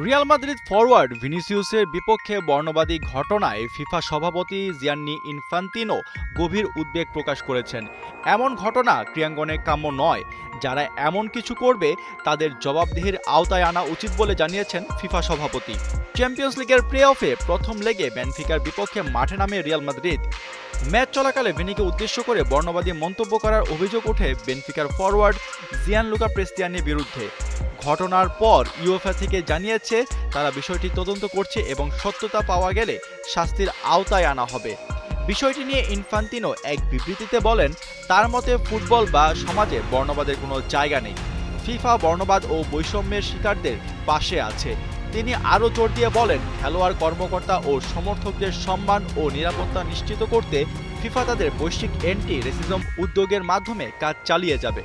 Real Madrid forward ভিনিসিয়াসের বিপক্ষে বর্ণবাদী ঘটনায় FIFA সভাপতি জিয়ান্নি ইনফান্তিনো গভীর উদ্বেগ প্রকাশ করেছেন। এমন ঘটনা ক্রীড়াঙ্গনে কাম্য নয়। যারা এমন কিছু করবে তাদের জবাবদিহির আওতায় আনা উচিত বলে জানিয়েছেন ফিফা সভাপতি। চ্যাম্পিয়ন্স লিগের প্লে অফে প্রথম লেগে বেনফিকার বিপক্ষে মাঠে নামে রিয়াল মাদ্রিদ। ম্যাচ চলাকালে ভিনিকে উদ্দেশ্য করে বর্ণবাদী মন্তব্য করার অভিযোগ ওঠে বেনফিকার ফরওয়ার্ড জিয়ানলুকা প্রেস্তিয়ানির বিরুদ্ধে। ঘটনার পর ইউএফএ থেকে জানিয়েছে তারা বিষয়টি তদন্ত করছে এবং সত্যতা পাওয়া গেলে শাস্তির আওতায় আনা হবে। বিষয়টি নিয়ে ইনফান্তিনো এক বিবৃতিতে বলেন, তার মতে ফুটবল বা সমাজে বর্ণবাদের কোনো জায়গা নেই। ফিফা বর্ণবাদ ও বৈষম্যের শিকারদের পাশে আছে। তিনি আরও জোর দিয়ে বলেন, খেলোয়াড়, কর্মকর্তা ও সমর্থকদের সম্মান ও নিরাপত্তা নিশ্চিত করতে ফিফা তাদের বৈশ্বিক অ্যান্টি রেসিজম উদ্যোগের মাধ্যমে কাজ চালিয়ে যাবে।